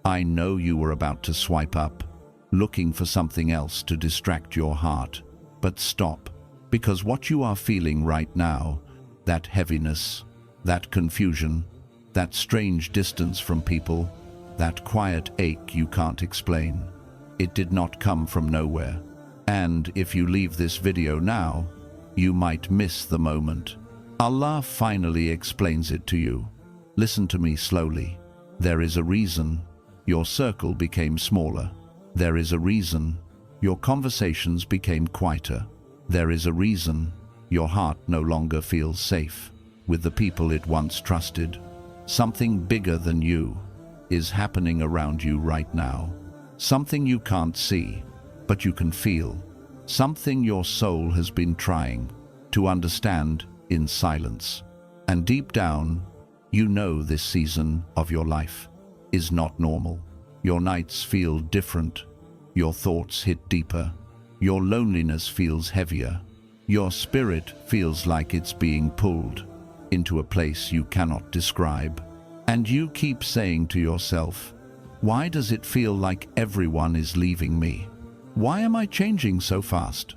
I know you were about to swipe up, looking for something else to distract your heart. But stop, because what you are feeling right now, that heaviness, that confusion, that strange distance from people, that quiet ache you can't explain, it did not come from nowhere. And if you leave this video now, you might miss the moment. Allah finally explains it to you. Listen to me slowly. There is a reason your circle became smaller. There is a reason your conversations became quieter. There is a reason your heart no longer feels safe with the people it once trusted. Something bigger than you is happening around you right now. Something you can't see, but you can feel. Something your soul has been trying to understand in silence. And deep down, you know this season of your life is not normal. Your nights feel different. Your thoughts hit deeper. Your loneliness feels heavier. Your spirit feels like it's being pulled into a place you cannot describe. And you keep saying to yourself, why does it feel like everyone is leaving me? Why am I changing so fast?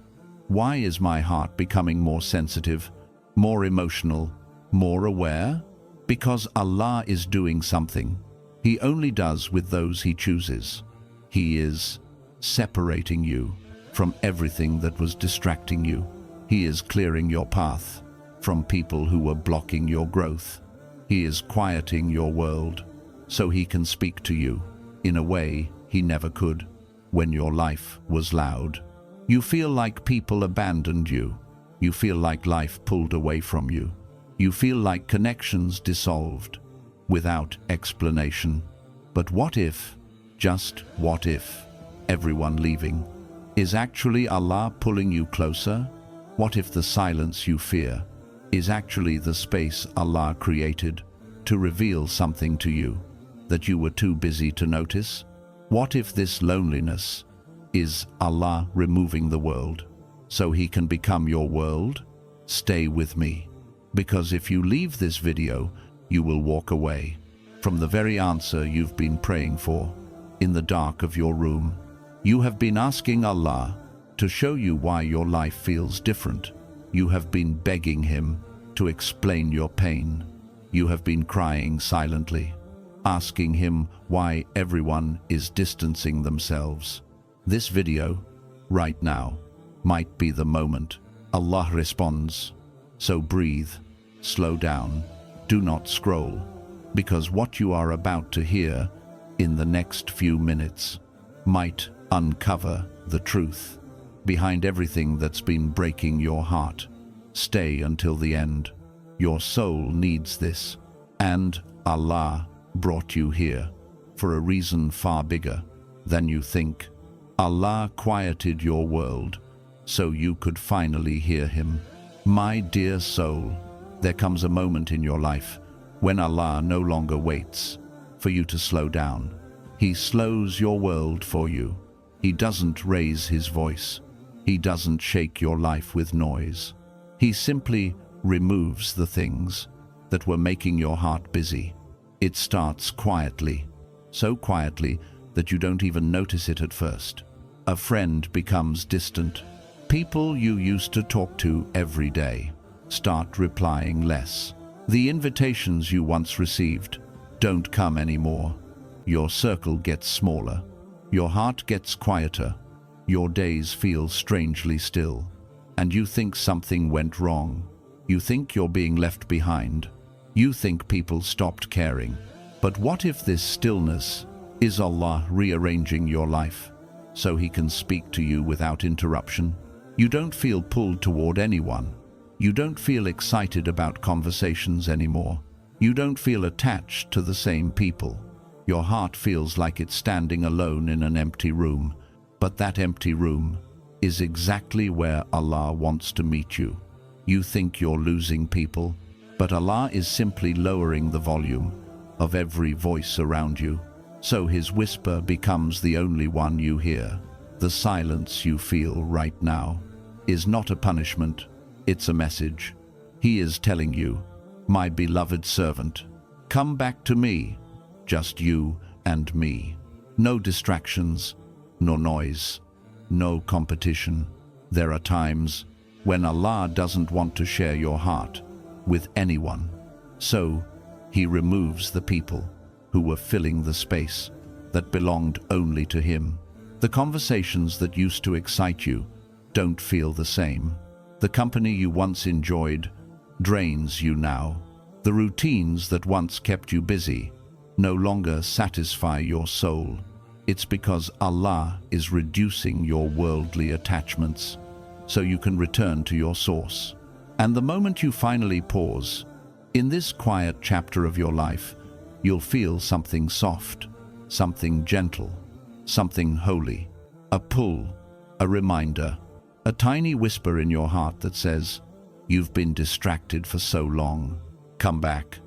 Why is my heart becoming more sensitive, more emotional, more aware? Because Allah is doing something He only does with those He chooses. He is separating you from everything that was distracting you. He is clearing your path from people who were blocking your growth. He is quieting your world so He can speak to you in a way He never could when your life was loud. You feel like people abandoned you. You feel like life pulled away from you. You feel like connections dissolved without explanation. But what if, just what if, everyone leaving is actually Allah pulling you closer? What if the silence you fear is actually the space Allah created to reveal something to you that you were too busy to notice? What if this loneliness is Allah removing the world so He can become your world? Stay with me, because if you leave this video, you will walk away from the very answer you've been praying for in the dark of your room. You have been asking Allah to show you why your life feels different. You have been begging Him to explain your pain. You have been crying silently, asking Him why everyone is distancing themselves. This video, right now, might be the moment Allah responds. So breathe, slow down, do not scroll, because what you are about to hear in the next few minutes might uncover the truth behind everything that's been breaking your heart. Stay until the end. Your soul needs this, and Allah brought you here for a reason far bigger than you think. Allah quieted your world so you could finally hear Him. My dear soul, there comes a moment in your life when Allah no longer waits for you to slow down. He slows your world for you. He doesn't raise His voice. He doesn't shake your life with noise. He simply removes the things that were making your heart busy. It starts quietly, so quietly that you don't even notice it at first. A friend becomes distant. People you used to talk to every day start replying less. The invitations you once received don't come anymore. Your circle gets smaller. Your heart gets quieter. Your days feel strangely still. And you think something went wrong. You think you're being left behind. You think people stopped caring. But what if this stillness is Allah rearranging your life so He can speak to you without interruption? You don't feel pulled toward anyone. You don't feel excited about conversations anymore. You don't feel attached to the same people. Your heart feels like it's standing alone in an empty room. But that empty room is exactly where Allah wants to meet you. You think you're losing people, but Allah is simply lowering the volume of every voice around you, so His whisper becomes the only one you hear. The silence you feel right now is not a punishment, it's a message. He is telling you, my beloved servant, come back to me, just you and me. No distractions, no noise, no competition. There are times when Allah doesn't want to share your heart with anyone. So He removes the people who were filling the space that belonged only to Him. The conversations that used to excite you don't feel the same. The company you once enjoyed drains you now. The routines that once kept you busy no longer satisfy your soul. It's because Allah is reducing your worldly attachments so you can return to your source. And the moment you finally pause, in this quiet chapter of your life, you'll feel something soft, something gentle, something holy, a pull, a reminder, a tiny whisper in your heart that says, "You've been distracted for so long. Come back.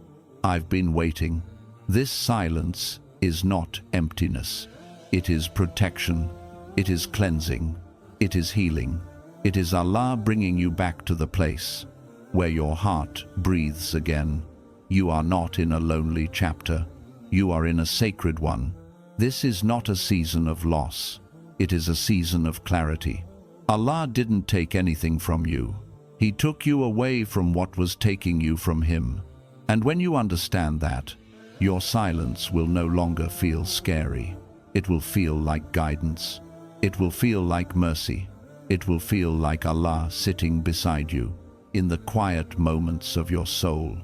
I've been waiting." This silence is not emptiness. It is protection. It is cleansing. It is healing. It is Allah bringing you back to the place where your heart breathes again. You are not in a lonely chapter. You are in a sacred one. This is not a season of loss. It is a season of clarity. Allah didn't take anything from you. He took you away from what was taking you from Him. And when you understand that, your silence will no longer feel scary. It will feel like guidance. It will feel like mercy. It will feel like Allah sitting beside you in the quiet moments of your soul.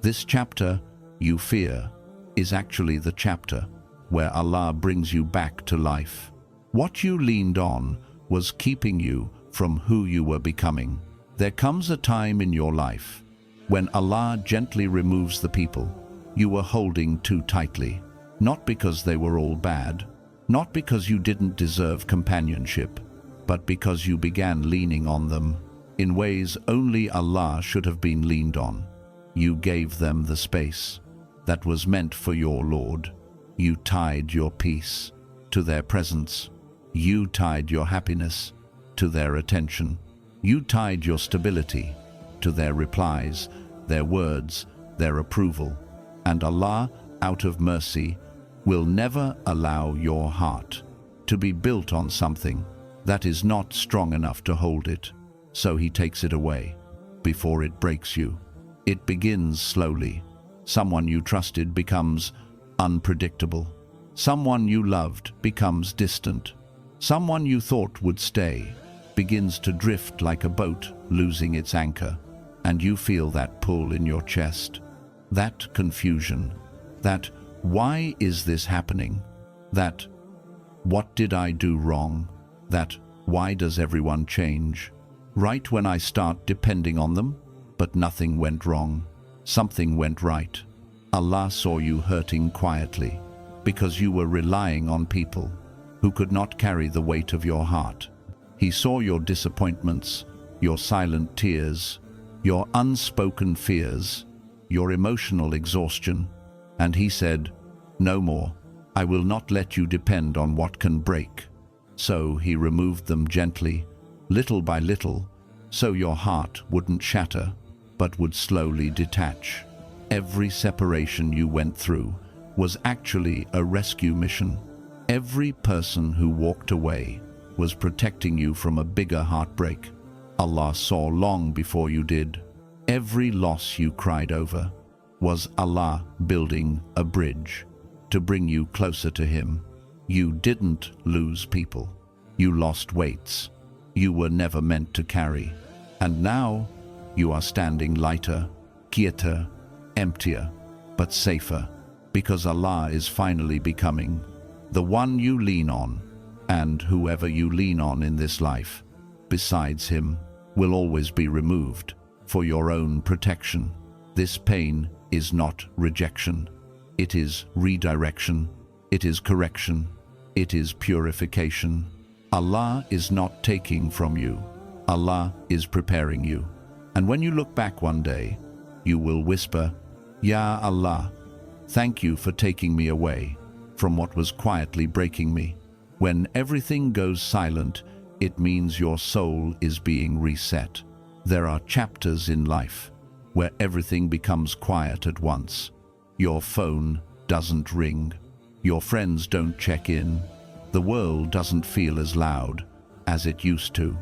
This chapter you fear is actually the chapter where Allah brings you back to life. What you leaned on was keeping you from who you were becoming. There comes a time in your life when Allah gently removes the people you were holding too tightly, not because they were all bad, not because you didn't deserve companionship, but because you began leaning on them in ways only Allah should have been leaned on. You gave them the space that was meant for your Lord. You tied your peace to their presence. You tied your happiness to their attention. You tied your stability to their replies, their words, their approval. And Allah, out of mercy, will never allow your heart to be built on something that is not strong enough to hold it. So He takes it away before it breaks you. It begins slowly. Someone you trusted becomes unpredictable. Someone you loved becomes distant. Someone you thought would stay begins to drift like a boat losing its anchor. And you feel that pull in your chest, that confusion, that "why is this happening?" that "what did I do wrong?" that "why does everyone change?" Right when I start depending on them, but nothing went wrong. Something went right. Allah saw you hurting quietly because you were relying on people who could not carry the weight of your heart. He saw your disappointments, your silent tears, your unspoken fears, your emotional exhaustion, and He said, "No more. I will not let you depend on what can break." So He removed them gently, little by little, so your heart wouldn't shatter, but would slowly detach. Every separation you went through was actually a rescue mission. Every person who walked away was protecting you from a bigger heartbreak. Allah saw long before you did. Every loss you cried over was Allah building a bridge to bring you closer to Him. You didn't lose people. You lost weights you were never meant to carry. And now you are standing lighter, quieter, emptier, but safer, because Allah is finally becoming the one you lean on. And whoever you lean on in this life, besides Him, will always be removed for your own protection. This pain is not rejection. It is redirection. It is correction. It is purification. Allah is not taking from you. Allah is preparing you. And when you look back one day, you will whisper, "Ya Allah, thank you for taking me away from what was quietly breaking me." When everything goes silent, it means your soul is being reset. There are chapters in life where everything becomes quiet at once. Your phone doesn't ring. Your friends don't check in. The world doesn't feel as loud as it used to.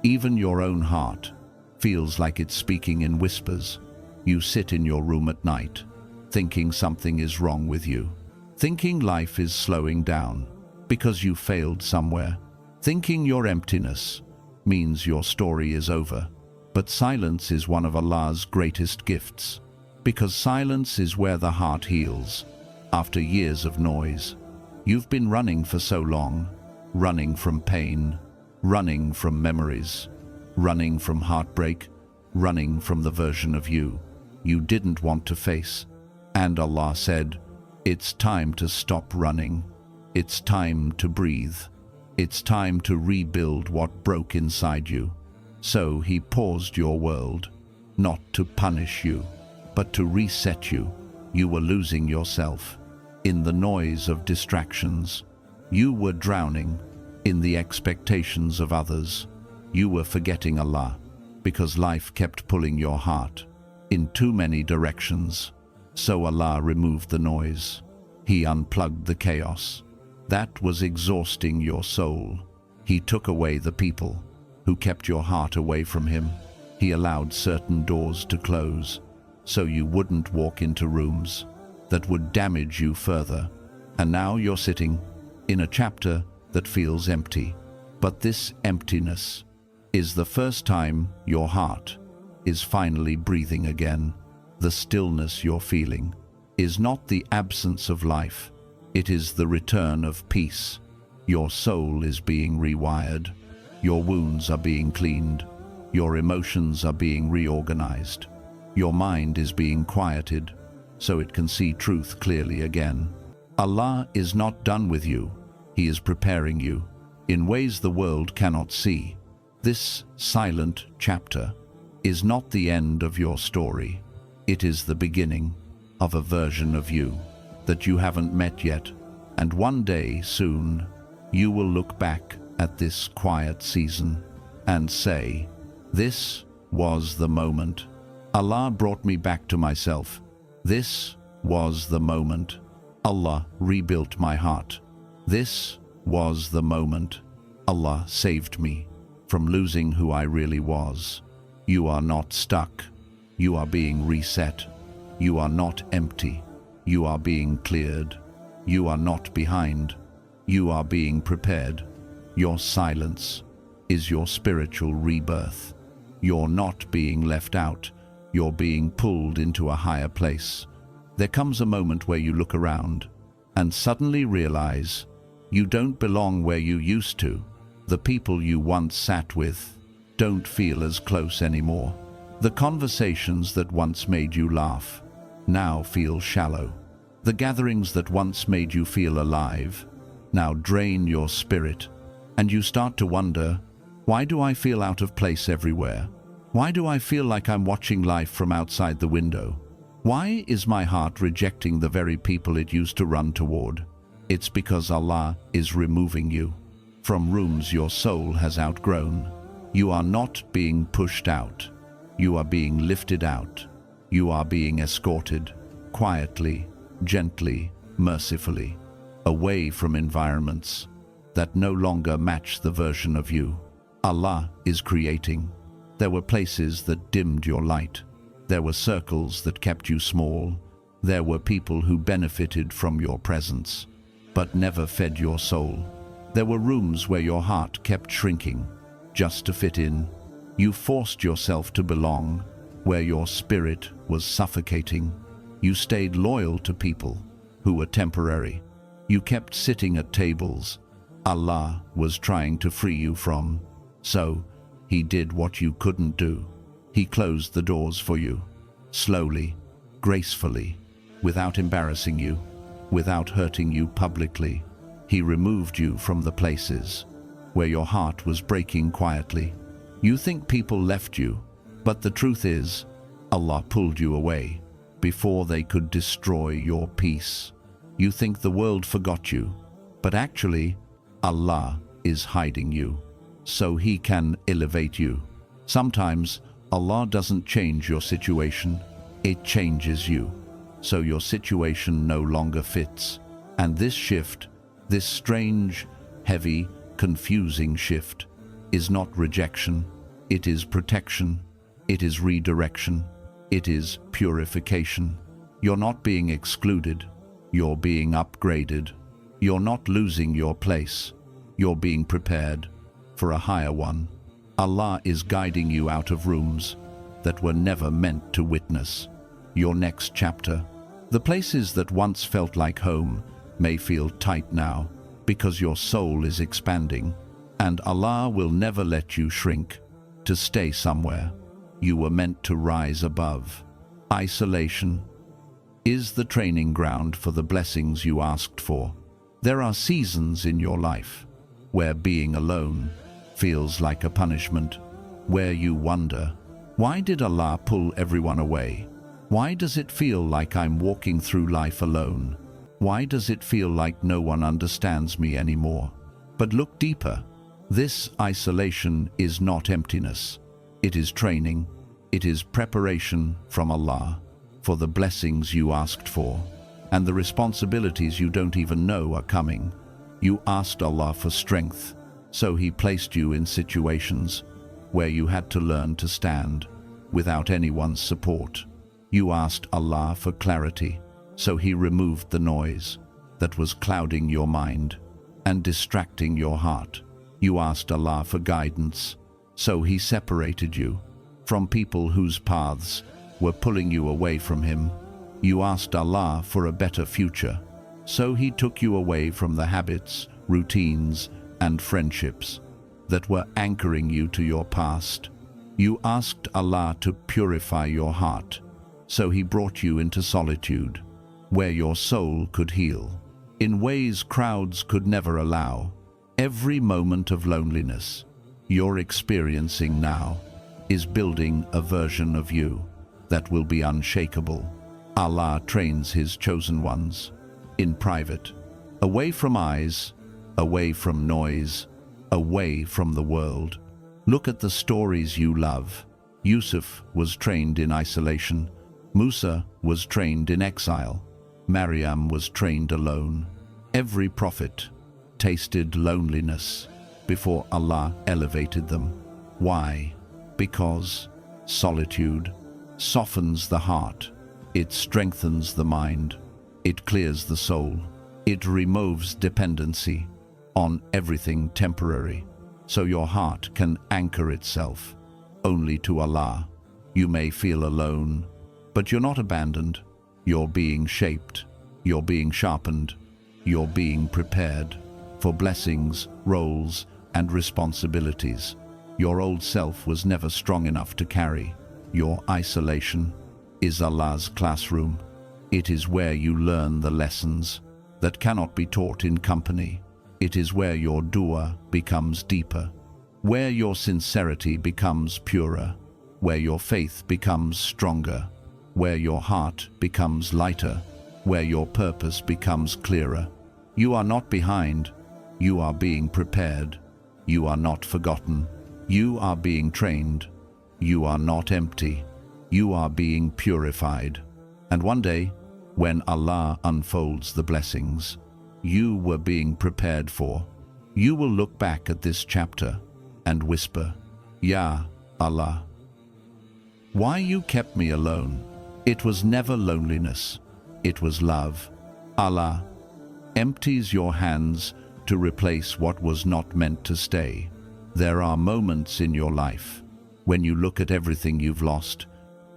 Even your own heart feels like it's speaking in whispers. You sit in your room at night, thinking something is wrong with you, thinking life is slowing down because you failed somewhere, thinking your emptiness means your story is over. But silence is one of Allah's greatest gifts, because silence is where the heart heals. After years of noise, you've been running for so long, running from pain, running from memories, running from heartbreak, running from the version of you didn't want to face. And Allah said, it's time to stop running. It's time to breathe. It's time to rebuild what broke inside you. So He paused your world, not to punish you, but to reset you. You were losing yourself in the noise of distractions. You were drowning in the expectations of others. You were forgetting Allah because life kept pulling your heart in too many directions. So Allah removed the noise. He unplugged the chaos that was exhausting your soul. He took away the people who kept your heart away from Him. He allowed certain doors to close so you wouldn't walk into rooms that would damage you further. And now you're sitting in a chapter that feels empty. But this emptiness is the first time your heart is finally breathing again. The stillness you're feeling is not the absence of life. It is the return of peace. Your soul is being rewired. Your wounds are being cleaned. Your emotions are being reorganized. Your mind is being quieted so it can see truth clearly again. Allah is not done with you. He is preparing you in ways the world cannot see. This silent chapter is not the end of your story. It is the beginning of a version of you that you haven't met yet. And one day soon, you will look back at this quiet season and say, this was the moment. Allah brought me back to myself. This was the moment. Allah rebuilt my heart. This was the moment. Allah saved me from losing who I really was. You are not stuck. You are being reset. You are not empty. You are being cleared. You are not behind. You are being prepared. Your silence is your spiritual rebirth. You're not being left out. You're being pulled into a higher place. There comes a moment where you look around and suddenly realize you don't belong where you used to. The people you once sat with don't feel as close anymore. The conversations that once made you laugh now feel shallow. The gatherings that once made you feel alive now drain your spirit, and you start to wonder, why do I feel out of place everywhere? Why do I feel like I'm watching life from outside the window? Why is my heart rejecting the very people it used to run toward? It's because Allah is removing you from rooms your soul has outgrown. You are not being pushed out. You are being lifted out. You are being escorted quietly, gently, mercifully, away from environments that no longer match the version of you Allah is creating. There were places that dimmed your light. There were circles that kept you small. There were people who benefited from your presence, but never fed your soul. There were rooms where your heart kept shrinking just to fit in. You forced yourself to belong where your spirit was suffocating. You stayed loyal to people who were temporary. You kept sitting at tables Allah was trying to free you from. So He did what you couldn't do. He closed the doors for you, slowly, gracefully, without embarrassing you, without hurting you publicly. He removed you from the places where your heart was breaking quietly. You think people left you, but the truth is, Allah pulled you away before they could destroy your peace. You think the world forgot you, but actually, Allah is hiding you so He can elevate you. Sometimes Allah doesn't change your situation, it changes you, so your situation no longer fits. And this shift, this strange, heavy, confusing shift, is not rejection, it is protection, it is redirection, it is purification. You're not being excluded, you're being upgraded. You're not losing your place, you're being prepared for a higher one. Allah is guiding you out of rooms that were never meant to witness your next chapter. The places that once felt like home may feel tight now because your soul is expanding, and Allah will never let you shrink to stay somewhere. You were meant to rise above. Isolation is the training ground for the blessings you asked for. There are seasons in your life where being alone feels like a punishment, where you wonder, why did Allah pull everyone away? Why does it feel like I'm walking through life alone? Why does it feel like no one understands me anymore? But look deeper. This isolation is not emptiness. It is training. It is preparation from Allah for the blessings you asked for, and the responsibilities you don't even know are coming. You asked Allah for strength, so He placed you in situations where you had to learn to stand without anyone's support. You asked Allah for clarity, so He removed the noise that was clouding your mind and distracting your heart. You asked Allah for guidance, so He separated you from people whose paths were pulling you away from Him. You asked Allah for a better future, so He took you away from the habits, routines, and friendships that were anchoring you to your past. You asked Allah to purify your heart, so He brought you into solitude, where your soul could heal in ways crowds could never allow. Every moment of loneliness you're experiencing now is building a version of you that will be unshakable. Allah trains His chosen ones in private, away from eyes, away from noise, away from the world. Look at the stories you love. Yusuf was trained in isolation. Musa was trained in exile. Maryam was trained alone. Every prophet tasted loneliness before Allah elevated them. Why? Because solitude softens the heart. It strengthens the mind. It clears the soul. It removes dependency on everything temporary, so your heart can anchor itself only to Allah. You may feel alone, but you're not abandoned. You're being shaped. You're being sharpened. You're being prepared for blessings, roles, and responsibilities your old self was never strong enough to carry. Your isolation is Allah's classroom. It is where you learn the lessons that cannot be taught in company. It is where your dua becomes deeper, where your sincerity becomes purer, where your faith becomes stronger, where your heart becomes lighter, where your purpose becomes clearer. You are not behind. You are being prepared. You are not forgotten. You are being trained. You are not empty. You are being purified. And one day, when Allah unfolds the blessings you were being prepared for, you will look back at this chapter and whisper, Ya Allah, why you kept me alone? It was never loneliness. It was love. Allah empties your hands to replace what was not meant to stay. There are moments in your life when you look at everything you've lost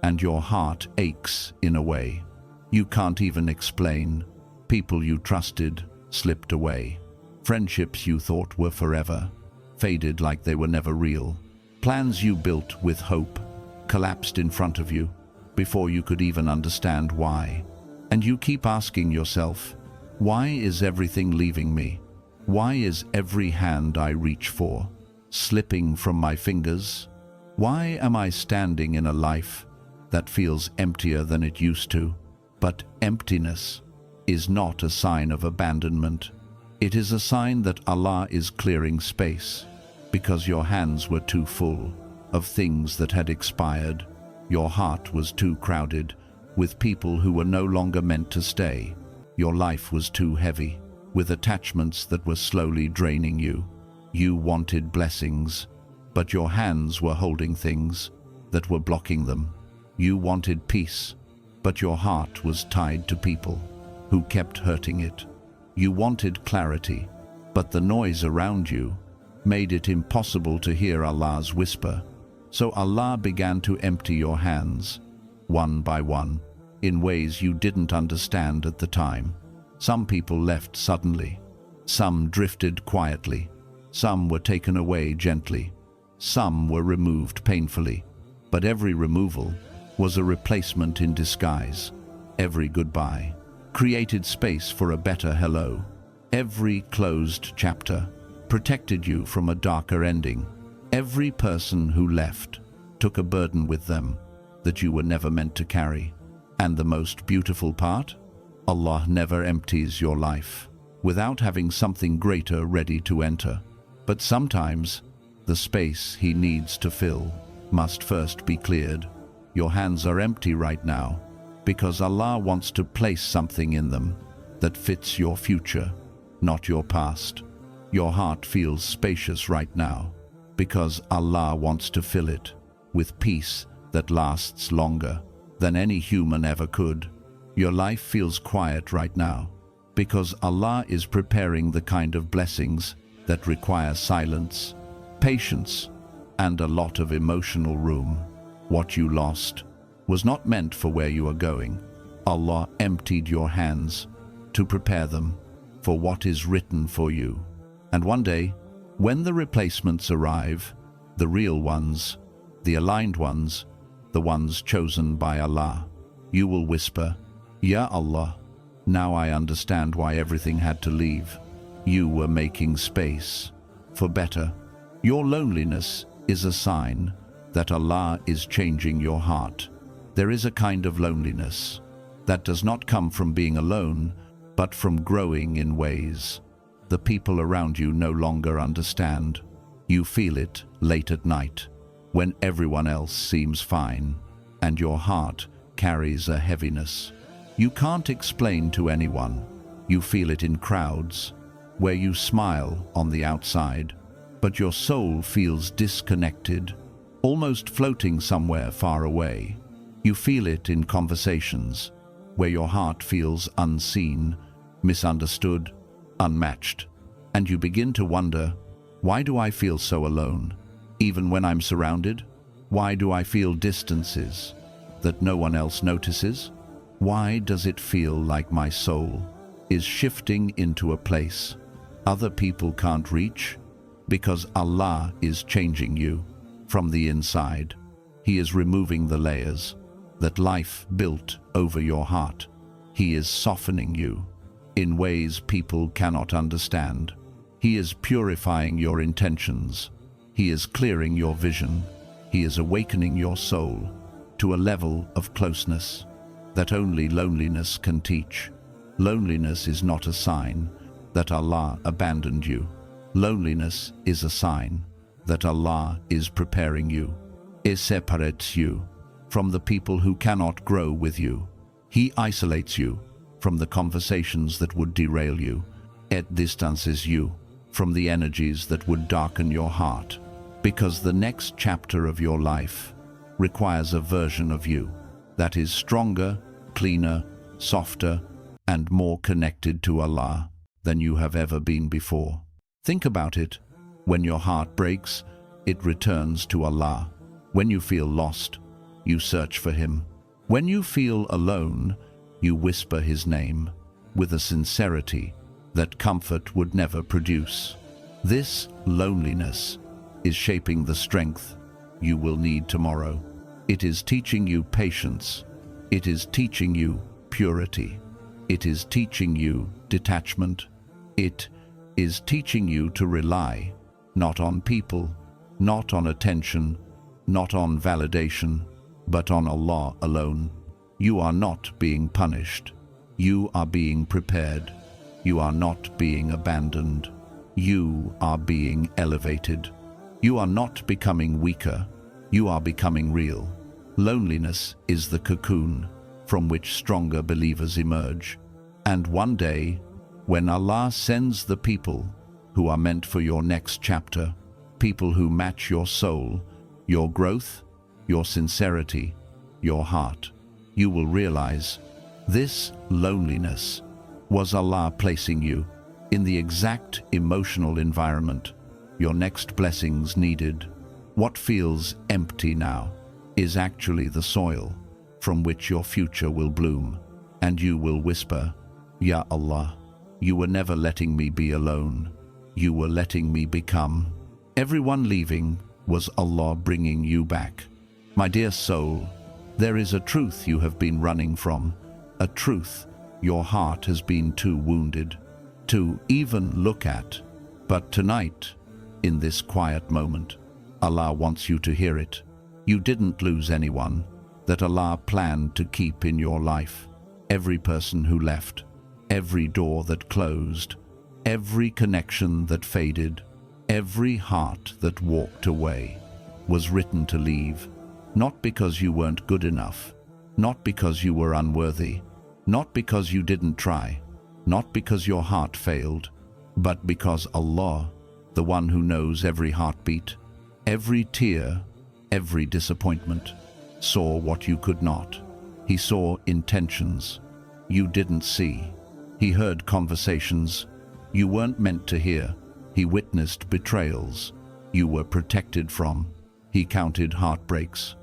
and your heart aches in a way you can't even explain. People you trusted slipped away. Friendships you thought were forever faded like they were never real. Plans you built with hope collapsed in front of you before you could even understand why. And you keep asking yourself, why is everything leaving me? Why is every hand I reach for slipping from my fingers? Why am I standing in a life that feels emptier than it used to? But emptiness is not a sign of abandonment. It is a sign that Allah is clearing space, because your hands were too full of things that had expired. Your heart was too crowded with people who were no longer meant to stay. Your life was too heavy, with attachments that were slowly draining you. You wanted blessings, but your hands were holding things that were blocking them. You wanted peace, but your heart was tied to people who kept hurting it. You wanted clarity, but the noise around you made it impossible to hear Allah's whisper. So Allah began to empty your hands, one by one, in ways you didn't understand at the time. Some people left suddenly. Some drifted quietly. Some were taken away gently. Some were removed painfully. But every removal was a replacement in disguise. Every goodbye created space for a better hello. Every closed chapter protected you from a darker ending. Every person who left took a burden with them that you were never meant to carry. And the most beautiful part? Allah never empties your life without having something greater ready to enter. But sometimes the space He needs to fill must first be cleared. Your hands are empty right now because Allah wants to place something in them that fits your future, not your past. Your heart feels spacious right now because Allah wants to fill it with peace that lasts longer than any human ever could. Your life feels quiet right now because Allah is preparing the kind of blessings that require silence, patience, and a lot of emotional room. What you lost was not meant for where you are going. Allah emptied your hands to prepare them for what is written for you. And one day, when the replacements arrive, the real ones, the aligned ones, the ones chosen by Allah, you will whisper, "Ya Allah, now I understand why everything had to leave. You were making space for better." Your loneliness is a sign that Allah is changing your heart. There is a kind of loneliness that does not come from being alone, but from growing in ways the people around you no longer understand. You feel it late at night, when everyone else seems fine, and your heart carries a heaviness you can't explain to anyone. You feel it in crowds, where you smile on the outside, but your soul feels disconnected, almost floating somewhere far away. You feel it in conversations, where your heart feels unseen, misunderstood, unmatched, and you begin to wonder, why do I feel so alone? Even when I'm surrounded, why do I feel distances that no one else notices? Why does it feel like my soul is shifting into a place other people can't reach? Because Allah is changing you from the inside. He is removing the layers that life built over your heart. He is softening you in ways people cannot understand. He is purifying your intentions. He is clearing your vision. He is awakening your soul to a level of closeness that only loneliness can teach. Loneliness is not a sign that Allah abandoned you. Loneliness is a sign that Allah is preparing you. He separates you from the people who cannot grow with you. He isolates you from the conversations that would derail you. It distances you from the energies that would darken your heart, because the next chapter of your life requires a version of you that is stronger, cleaner, softer, and more connected to Allah than you have ever been before. Think about it. When your heart breaks, it returns to Allah. When you feel lost, you search for Him. When you feel alone, you whisper His name with a sincerity that comfort would never produce. This loneliness is shaping the strength you will need tomorrow. It is teaching you patience. It is teaching you purity. It is teaching you detachment. It is teaching you to rely not on people, not on attention, not on validation, but on Allah alone. You are not being punished. You are being prepared. You are not being abandoned. You are being elevated. You are not becoming weaker. You are becoming real. Loneliness is the cocoon from which stronger believers emerge. And one day, when Allah sends the people who are meant for your next chapter, people who match your soul, your growth, your sincerity, your heart, you will realize this loneliness was Allah placing you in the exact emotional environment your next blessings needed. What feels empty now is actually the soil from which your future will bloom, and you will whisper, Ya Allah, you were never letting me be alone. You were letting me become. Everyone leaving was Allah bringing you back. My dear soul, there is a truth you have been running from, a truth your heart has been too wounded to even look at. But tonight, in this quiet moment, Allah wants you to hear it. You didn't lose anyone that Allah planned to keep in your life. Every person who left, every door that closed, every connection that faded, every heart that walked away was written to leave, not because you weren't good enough, not because you were unworthy, not because you didn't try, not because your heart failed, but because Allah, the one who knows every heartbeat, every tear, every disappointment, saw what you could not. He saw intentions you didn't see. He heard conversations you weren't meant to hear. He witnessed betrayals you were protected from. He counted heartbreaks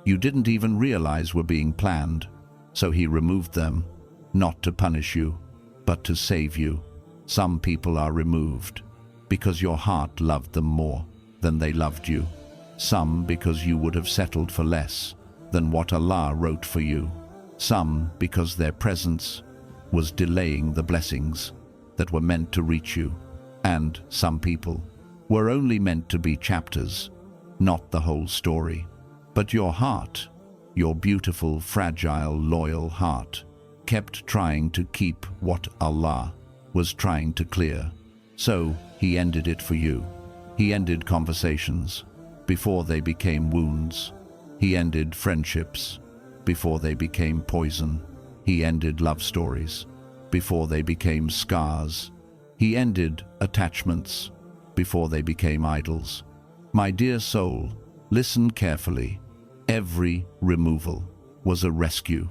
you didn't even realize were being planned. So he removed them, not to punish you, but to save you. Some people are removed because your heart loved them more than they loved you. Some because you would have settled for less than what Allah wrote for you. Some because their presence was delaying the blessings that were meant to reach you. And some people were only meant to be chapters, not the whole story. But your heart, your beautiful, fragile, loyal heart, kept trying to keep what Allah was trying to clear. So He ended it for you. He ended conversations before they became wounds. He ended friendships before they became poison. He ended love stories before they became scars. He ended attachments before they became idols. My dear soul, listen carefully. Every removal was a rescue.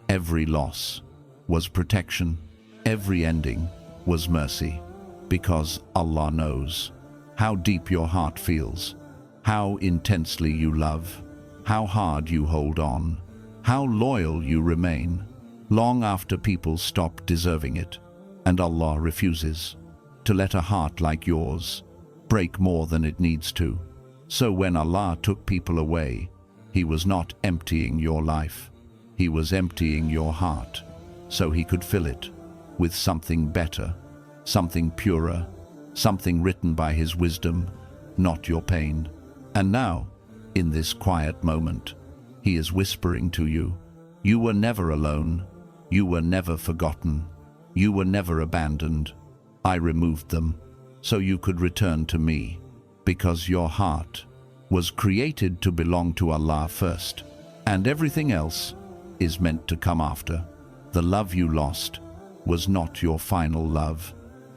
Every loss was protection. Every ending was mercy. Because Allah knows how deep your heart feels, how intensely you love, how hard you hold on, how loyal you remain, long after people stop deserving it. And Allah refuses to let a heart like yours break more than it needs to. So when Allah took people away, He was not emptying your life. He was emptying your heart so He could fill it with something better, something purer, something written by His wisdom, not your pain. And now, in this quiet moment, He is whispering to you, you were never alone, you were never forgotten, you were never abandoned. I removed them so you could return to me, because your heart was created to belong to Allah first, and everything else is meant to come after. The love you lost was not your final love.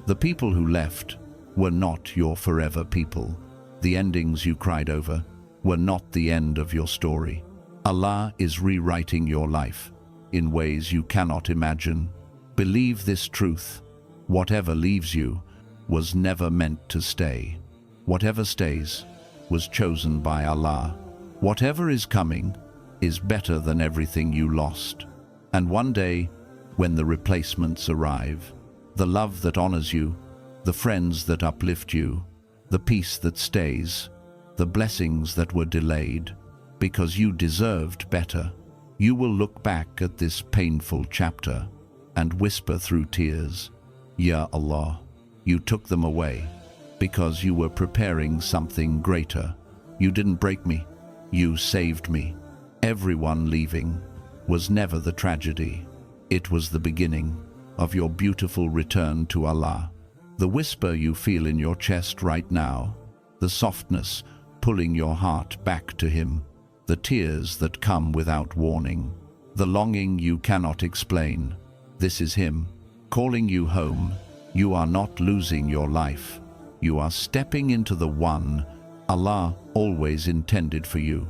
The people who left were not your forever people. The endings you cried over were not the end of your story. Allah is rewriting your life in ways you cannot imagine. Believe this truth. Whatever leaves you was never meant to stay. Whatever stays was chosen by Allah. Whatever is coming is better than everything you lost. And one day, when the replacements arrive, the love that honors you, the friends that uplift you, the peace that stays, the blessings that were delayed, because you deserved better, you will look back at this painful chapter and whisper through tears, Ya Allah, you took them away because you were preparing something greater. You didn't break me, you saved me. Everyone leaving was never the tragedy. It was the beginning of your beautiful return to Allah. The whisper you feel in your chest right now, the softness pulling your heart back to Him, the tears that come without warning, the longing you cannot explain. This is Him. calling you home. You are not losing your life. You are stepping into the one Allah always intended for you.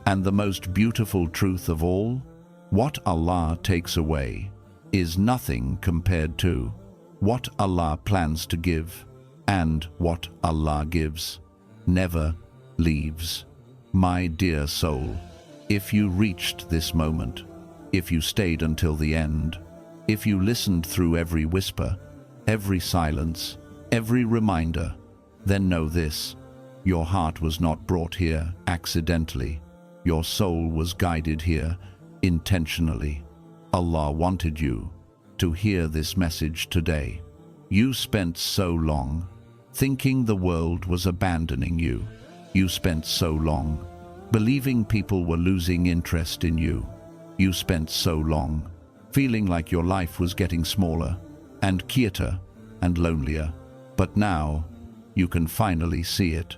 And the most beautiful truth of all, what Allah takes away is nothing compared to what Allah plans to give, and what Allah gives never leaves. My dear soul, if you reached this moment, if you stayed until the end, if you listened through every whisper, every silence, every reminder, then know this: your heart was not brought here accidentally. Your soul was guided here intentionally. Allah wanted you to hear this message today. You spent so long thinking the world was abandoning you. You spent so long believing people were losing interest in you. You spent so long feeling like your life was getting smaller and quieter and lonelier. But now you can finally see it.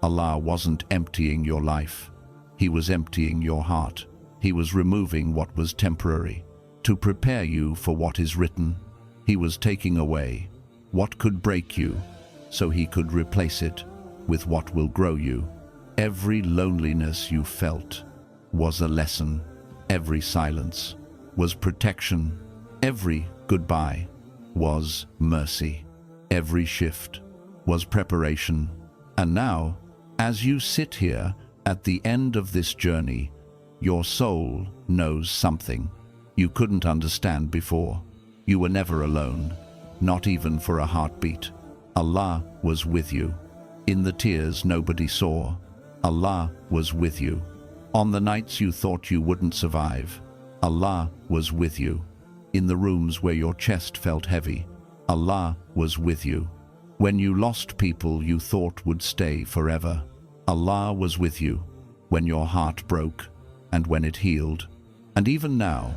Allah wasn't emptying your life. He was emptying your heart. He was removing what was temporary to prepare you for what is written. He was taking away what could break you so He could replace it with what will grow you. Every loneliness you felt was a lesson. Every silence was protection. Every goodbye was mercy. Every shift was preparation. And now, as you sit here at the end of this journey, your soul knows something you couldn't understand before. You were never alone, not even for a heartbeat. Allah was with you. In the tears nobody saw, Allah was with you. On the nights you thought you wouldn't survive, Allah was with you. In the rooms where your chest felt heavy, Allah was with you. When you lost people you thought would stay forever, Allah was with you. When your heart broke and when it healed, and even now,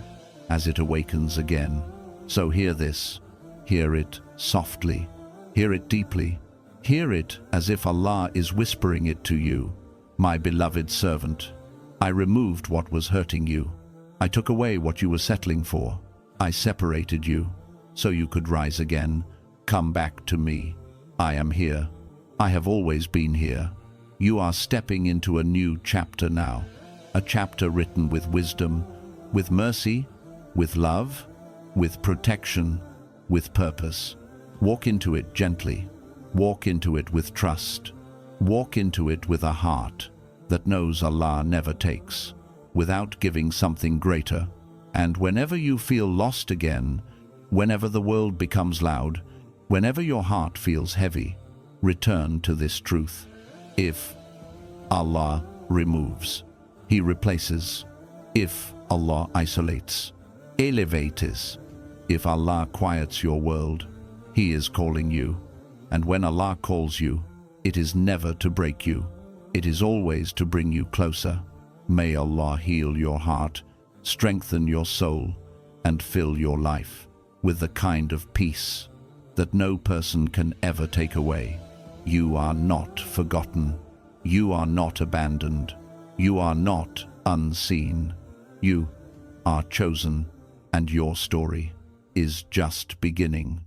as it awakens again. So hear this, hear it softly, hear it deeply, hear it as if Allah is whispering it to you. My beloved servant, I removed what was hurting you. I took away what you were settling for. I separated you so you could rise again. Come back to me. I am here. I have always been here. You are stepping into a new chapter now, a chapter written with wisdom, with mercy, with love, with protection, with purpose. Walk into it gently. Walk into it with trust. Walk into it with a heart that knows Allah never takes without giving something greater. And whenever you feel lost again, whenever the world becomes loud, whenever your heart feels heavy, return to this truth. If Allah removes, He replaces. If Allah isolates, elevates. If Allah quiets your world, He is calling you. And when Allah calls you, it is never to break you. It is always to bring you closer. May Allah heal your heart, strengthen your soul, and fill your life with the kind of peace that no person can ever take away. You are not forgotten. You are not abandoned. You are not unseen. You are chosen, and your story is just beginning.